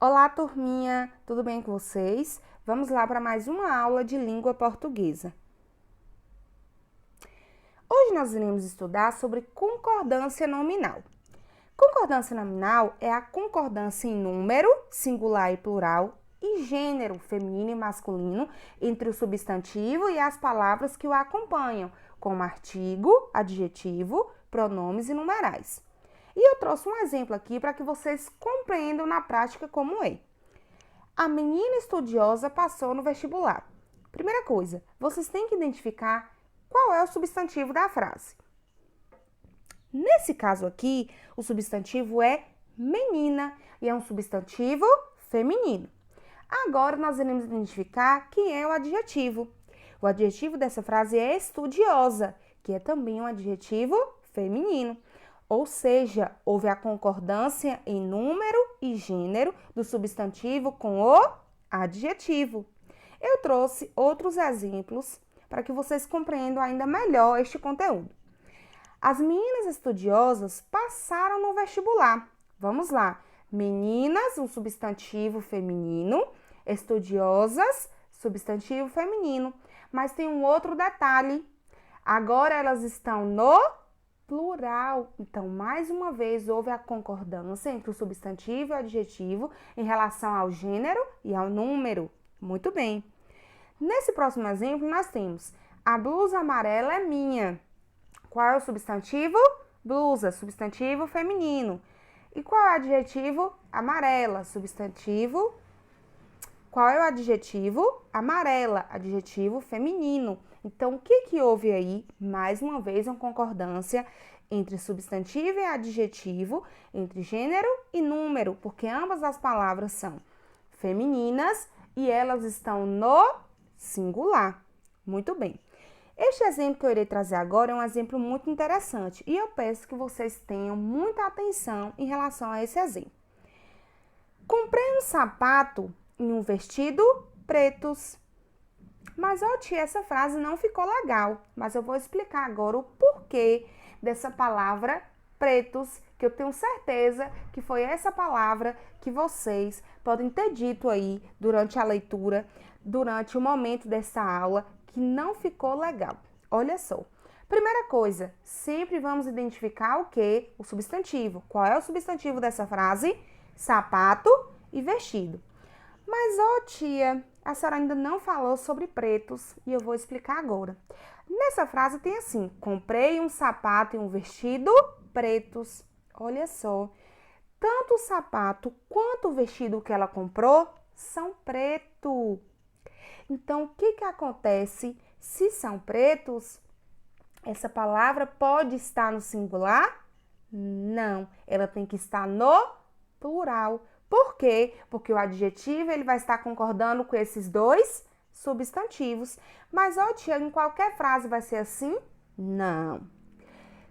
Olá, turminha! Tudo bem com vocês? Vamos lá para mais uma aula de língua portuguesa. Hoje nós iremos estudar sobre concordância nominal. Concordância nominal é a concordância em número, singular e plural, e gênero, feminino e masculino, entre o substantivo e as palavras que o acompanham, como artigo, adjetivo, pronomes e numerais. E eu trouxe um exemplo aqui para que vocês compreendam na prática como é. A menina estudiosa passou no vestibular. Primeira coisa, vocês têm que identificar qual é o substantivo da frase. Nesse caso aqui, o substantivo é menina e é um substantivo feminino. Agora, nós iremos identificar quem é o adjetivo. O adjetivo dessa frase é estudiosa, que é também um adjetivo feminino. Ou seja, houve a concordância em número e gênero do substantivo com o adjetivo. Eu trouxe outros exemplos para que vocês compreendam ainda melhor este conteúdo. As meninas estudiosas passaram no vestibular. Vamos lá. Meninas, um substantivo feminino. Estudiosas, substantivo feminino. Mas tem um outro detalhe. Agora elas estão no plural. Então, mais uma vez, houve a concordância entre o substantivo e o adjetivo em relação ao gênero e ao número. Muito bem. Nesse próximo exemplo, nós temos a blusa amarela é minha. Qual é o substantivo? Blusa, substantivo feminino. E qual é o adjetivo? Amarela, substantivo. Qual é o adjetivo? Amarela, adjetivo feminino. Então, o que houve aí? Mais uma vez, uma concordância entre substantivo e adjetivo, entre gênero e número, porque ambas as palavras são femininas e elas estão no singular. Muito bem. Este exemplo que eu irei trazer agora é um exemplo muito interessante e eu peço que vocês tenham muita atenção em relação a esse exemplo. Comprei um sapato e um vestido pretos. Mas, tia, essa frase não ficou legal. Mas eu vou explicar agora o porquê dessa palavra pretos, que eu tenho certeza que foi essa palavra que vocês podem ter dito aí durante a leitura, durante o momento dessa aula, que não ficou legal. Olha só. Primeira coisa, sempre vamos identificar o quê? O substantivo. Qual é o substantivo dessa frase? Sapato e vestido. Mas, tia, a senhora ainda não falou sobre pretos e eu vou explicar agora. Nessa frase tem assim, comprei um sapato e um vestido pretos. Olha só, tanto o sapato quanto o vestido que ela comprou são preto. Então, o que acontece? Se são pretos, essa palavra pode estar no singular? Não, ela tem que estar no plural. Por quê? Porque o adjetivo ele vai estar concordando com esses dois substantivos. Mas, tia, em qualquer frase vai ser assim? Não.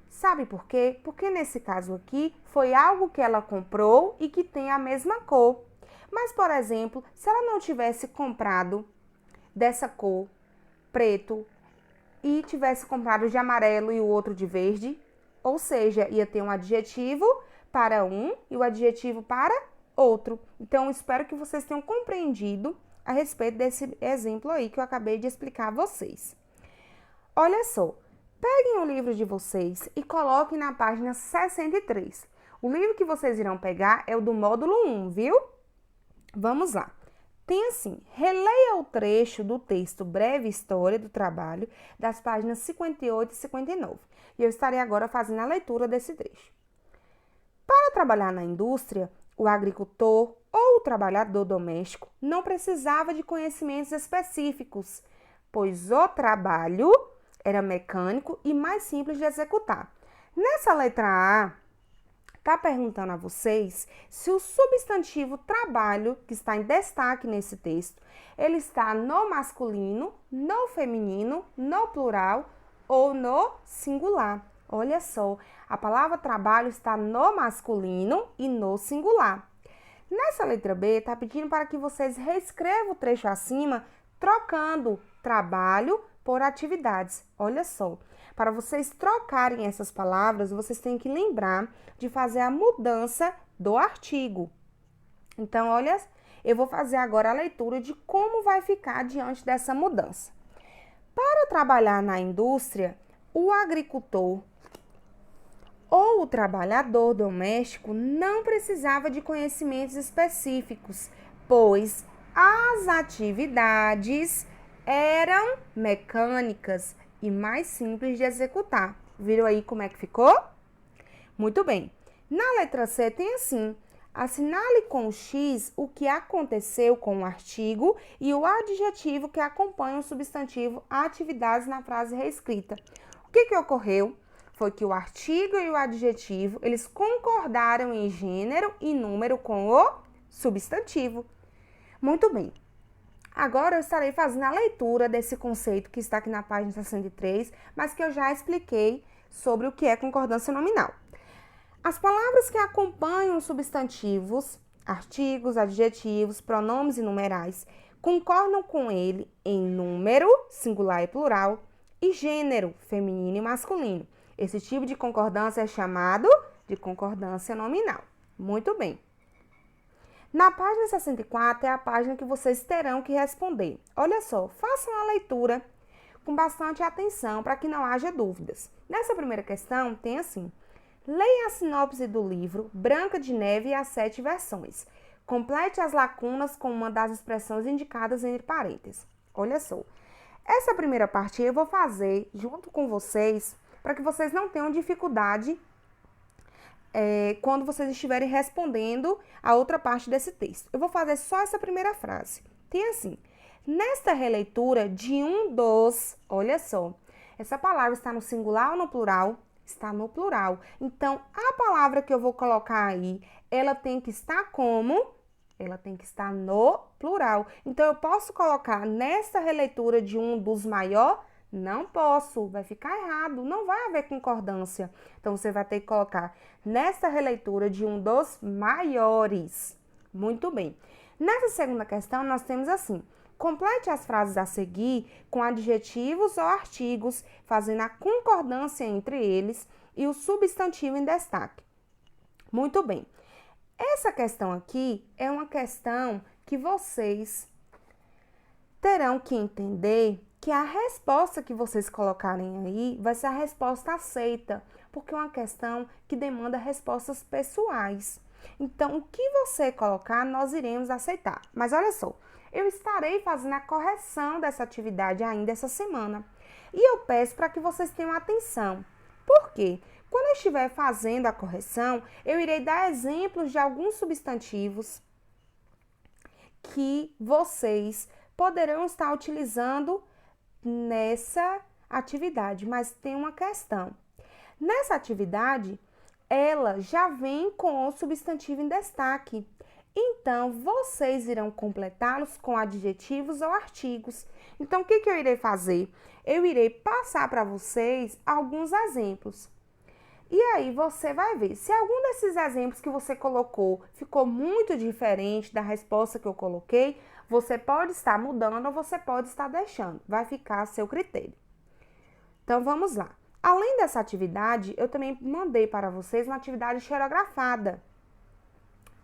Sabe por quê? Porque nesse caso aqui foi algo que ela comprou e que tem a mesma cor. Mas, por exemplo, se ela não tivesse comprado dessa cor, preto, e tivesse comprado de amarelo e o outro de verde, ou seja, ia ter um adjetivo para um e o adjetivo para outro. Então, espero que vocês tenham compreendido a respeito desse exemplo aí que eu acabei de explicar a vocês. Olha só, peguem o livro de vocês e coloquem na página 63. O livro que vocês irão pegar é o do módulo 1, viu? Vamos lá. Tem assim, releia o trecho do texto Breve História do Trabalho, das páginas 58 e 59. E eu estarei agora fazendo a leitura desse trecho. Para trabalhar na indústria, o agricultor ou o trabalhador doméstico não precisava de conhecimentos específicos, pois o trabalho era mecânico e mais simples de executar. Nessa letra A, está perguntando a vocês se o substantivo trabalho, que está em destaque nesse texto, ele está no masculino, no feminino, no plural ou no singular. Olha só, a palavra trabalho está no masculino e no singular. Nessa letra B, está pedindo para que vocês reescrevam o trecho acima, trocando trabalho por atividades. Olha só, para vocês trocarem essas palavras, vocês têm que lembrar de fazer a mudança do artigo. Então, olha, eu vou fazer agora a leitura de como vai ficar diante dessa mudança. Para trabalhar na indústria, o agricultor ou o trabalhador doméstico não precisava de conhecimentos específicos, pois as atividades eram mecânicas e mais simples de executar. Viram aí como é que ficou? Muito bem. Na letra C tem assim: assinale com X o que aconteceu com o artigo e o adjetivo que acompanha o substantivo atividades na frase reescrita. O que ocorreu? Foi que o artigo e o adjetivo, eles concordaram em gênero e número com o substantivo. Muito bem. Agora eu estarei fazendo a leitura desse conceito que está aqui na página 63, mas que eu já expliquei sobre o que é concordância nominal. As palavras que acompanham os substantivos, artigos, adjetivos, pronomes e numerais, concordam com ele em número, singular e plural, e gênero, feminino e masculino. Esse tipo de concordância é chamado de concordância nominal. Muito bem. Na página 64 é a página que vocês terão que responder. Olha só, façam a leitura com bastante atenção para que não haja dúvidas. Nessa primeira questão tem assim: leia a sinopse do livro Branca de Neve e as 7 versões. Complete as lacunas com uma das expressões indicadas entre parênteses. Olha só, essa primeira parte eu vou fazer junto com vocês para que vocês não tenham dificuldade quando vocês estiverem respondendo a outra parte desse texto. Eu vou fazer só essa primeira frase. Tem assim: nesta releitura de um dos, olha só, essa palavra está no singular ou no plural? Está no plural. Então, a palavra que eu vou colocar aí, ela tem que estar como? Ela tem que estar no plural. Então, eu posso colocar nesta releitura de um dos maior? Não posso, vai ficar errado, não vai haver concordância. Então, você vai ter que colocar nesta releitura de um dos maiores. Muito bem. Nessa segunda questão, nós temos assim: complete as frases a seguir com adjetivos ou artigos, fazendo a concordância entre eles e o substantivo em destaque. Muito bem. Essa questão aqui é uma questão que vocês terão que entender que a resposta que vocês colocarem aí vai ser a resposta aceita, porque é uma questão que demanda respostas pessoais. Então, o que você colocar, nós iremos aceitar. Mas olha só, eu estarei fazendo a correção dessa atividade ainda essa semana. E eu peço para que vocês tenham atenção. Por quê? Quando eu estiver fazendo a correção, eu irei dar exemplos de alguns substantivos que vocês poderão estar utilizando nessa atividade, mas tem uma questão. Nessa atividade, ela já vem com o substantivo em destaque. Então, vocês irão completá-los com adjetivos ou artigos. Então, o que eu irei fazer? Eu irei passar para vocês alguns exemplos. E aí, você vai ver. Se algum desses exemplos que você colocou ficou muito diferente da resposta que eu coloquei, você pode estar mudando ou você pode estar deixando. Vai ficar a seu critério. Então, vamos lá. Além dessa atividade, eu também mandei para vocês uma atividade xerografada,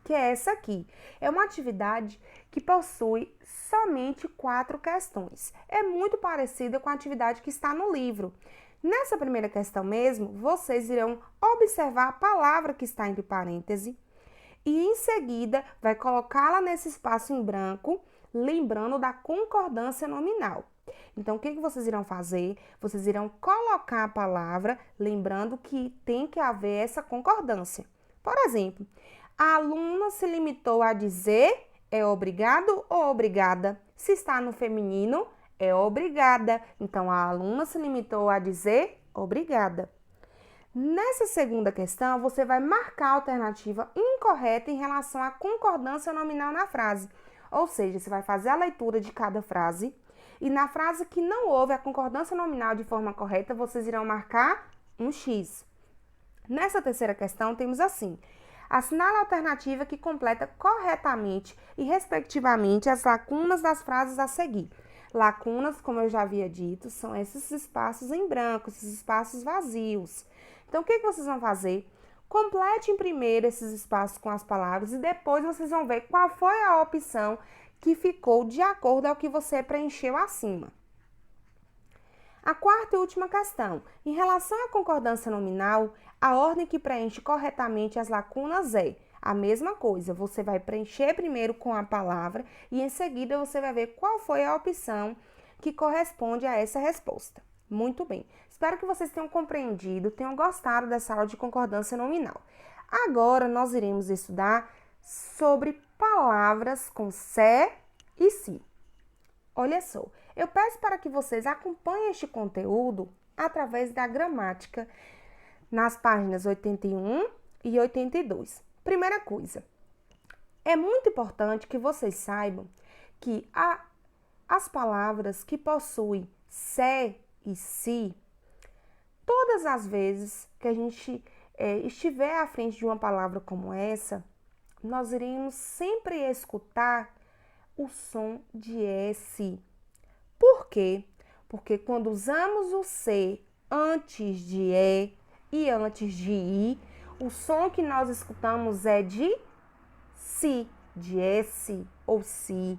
que é essa aqui. É uma atividade que possui somente 4 questões. É muito parecida com a atividade que está no livro. Nessa primeira questão mesmo, vocês irão observar a palavra que está entre parênteses e em seguida vai colocá-la nesse espaço em branco, lembrando da concordância nominal. Então, o que vocês irão fazer? Vocês irão colocar a palavra, lembrando que tem que haver essa concordância. Por exemplo, a aluna se limitou a dizer é obrigado ou obrigada. Se está no feminino, é obrigada. Então, a aluna se limitou a dizer obrigada. Nessa segunda questão, você vai marcar a alternativa incorreta em relação à concordância nominal na frase. Ou seja, você vai fazer a leitura de cada frase e na frase que não houve a concordância nominal de forma correta, vocês irão marcar um X. Nessa terceira questão, temos assim: assinale a alternativa que completa corretamente e respectivamente as lacunas das frases a seguir. Lacunas, como eu já havia dito, são esses espaços em branco, esses espaços vazios. Então, o que vocês vão fazer? Complete primeiro esses espaços com as palavras e depois vocês vão ver qual foi a opção que ficou de acordo ao que você preencheu acima. A quarta e última questão. Em relação à concordância nominal, a ordem que preenche corretamente as lacunas é a mesma coisa. Você vai preencher primeiro com a palavra e em seguida você vai ver qual foi a opção que corresponde a essa resposta. Muito bem. Espero que vocês tenham compreendido, tenham gostado dessa aula de concordância nominal. Agora nós iremos estudar sobre palavras com se e si. Olha só, eu peço para que vocês acompanhem este conteúdo através da gramática nas páginas 81 e 82. Primeira coisa, é muito importante que vocês saibam que as palavras que possuem se e si, todas as vezes que a gente estiver à frente de uma palavra como essa, nós iremos sempre escutar o som de S. Por quê? Porque quando usamos o se antes de e antes de i, o som que nós escutamos é de si, de S ou si,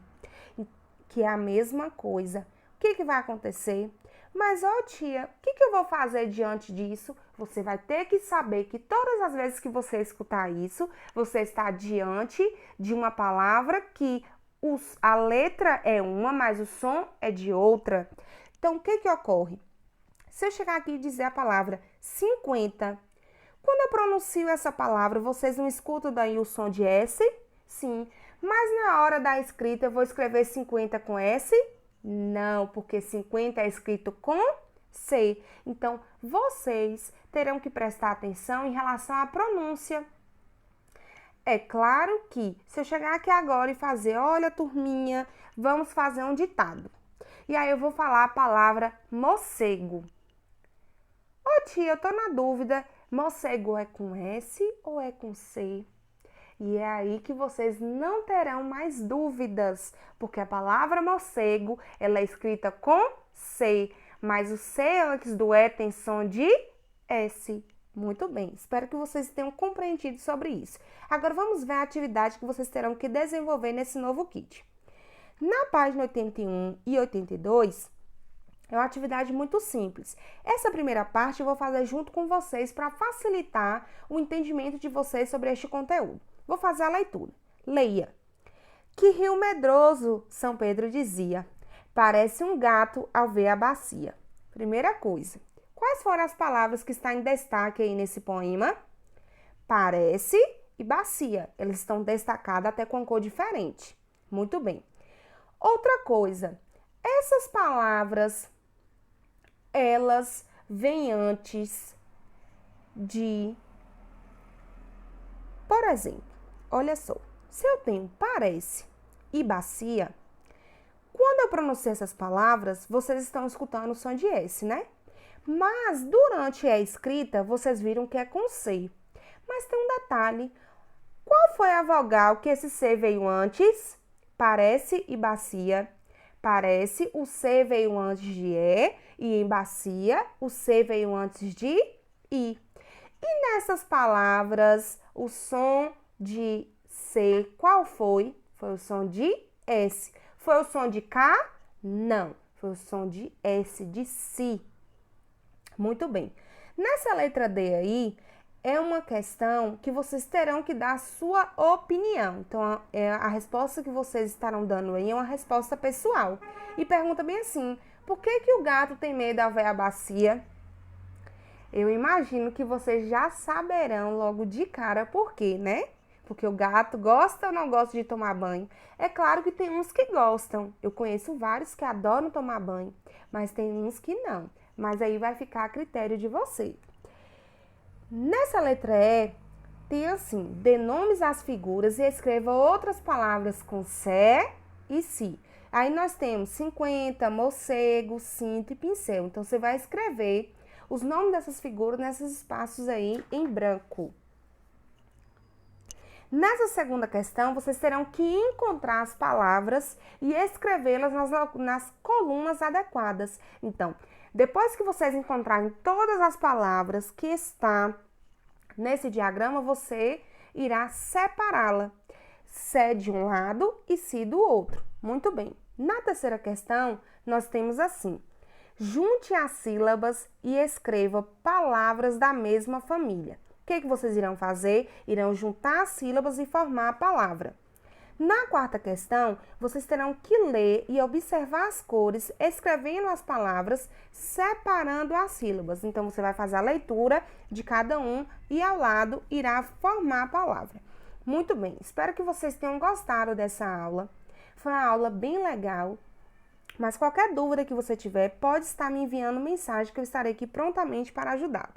que é a mesma coisa. O que vai acontecer? Mas, tia, o que eu vou fazer diante disso? Você vai ter que saber que todas as vezes que você escutar isso, você está diante de uma palavra que a letra é uma, mas o som é de outra. Então, o que ocorre? Se eu chegar aqui e dizer a palavra 50, quando eu pronuncio essa palavra, vocês não escutam daí o som de S? Sim. Mas na hora da escrita, eu vou escrever 50 com S? Não, porque 50 é escrito com C. Então, vocês terão que prestar atenção em relação à pronúncia. É claro que, se eu chegar aqui agora e fazer, olha, turminha, vamos fazer um ditado. E aí eu vou falar a palavra morcego. Tia, eu tô na dúvida, morcego é com S ou é com C? E é aí que vocês não terão mais dúvidas, porque a palavra morcego, ela é escrita com C, mas o C antes do E tem som de S. Muito bem, espero que vocês tenham compreendido sobre isso. Agora vamos ver a atividade que vocês terão que desenvolver nesse novo kit. Na página 81 e 82, é uma atividade muito simples. Essa primeira parte eu vou fazer junto com vocês para facilitar o entendimento de vocês sobre este conteúdo. Vou fazer a leitura. Leia. Que rio medroso, São Pedro dizia. Parece um gato ao ver a bacia. Primeira coisa. Quais foram as palavras que estão em destaque aí nesse poema? Parece e bacia. Eles estão destacados até com cor diferente. Muito bem. Outra coisa. Essas palavras, elas vêm antes de... Por exemplo, olha só. Se eu tenho parece e bacia, quando eu pronuncio essas palavras, vocês estão escutando o som de S, né? Mas durante a escrita, vocês viram que é com C. Mas tem um detalhe. Qual foi a vogal que esse C veio antes? Parece e bacia. Parece, o C veio antes de e em bacia, o C veio antes de I. E nessas palavras, o som de C, qual foi? Foi o som de S. Foi o som de K? Não. Foi o som de S, de si. Muito bem. Nessa letra D aí, é uma questão que vocês terão que dar a sua opinião. Então, a resposta que vocês estarão dando aí é uma resposta pessoal. E pergunta bem assim, por que o gato tem medo ao ver a bacia? Eu imagino que vocês já saberão logo de cara por quê, né? Porque o gato gosta ou não gosta de tomar banho? É claro que tem uns que gostam. Eu conheço vários que adoram tomar banho, mas tem uns que não. Mas aí vai ficar a critério de você. Nessa letra E, tem assim, dê nomes às figuras e escreva outras palavras com se e si. Aí nós temos 50, morcego, cinto e pincel. Então, você vai escrever os nomes dessas figuras nesses espaços aí em branco. Nessa segunda questão, vocês terão que encontrar as palavras e escrevê-las nas colunas adequadas. Então, depois que vocês encontrarem todas as palavras que estão Nesse diagrama, você irá separá-la. Sé de um lado e si do outro. Muito bem. Na terceira questão, nós temos assim. Junte as sílabas e escreva palavras da mesma família. O que vocês irão fazer? Irão juntar as sílabas e formar a palavra. Na quarta questão, vocês terão que ler e observar as cores, escrevendo as palavras, separando as sílabas. Então, você vai fazer a leitura de cada um e ao lado irá formar a palavra. Muito bem, espero que vocês tenham gostado dessa aula. Foi uma aula bem legal, mas qualquer dúvida que você tiver, pode estar me enviando mensagem que eu estarei aqui prontamente para ajudá-lo.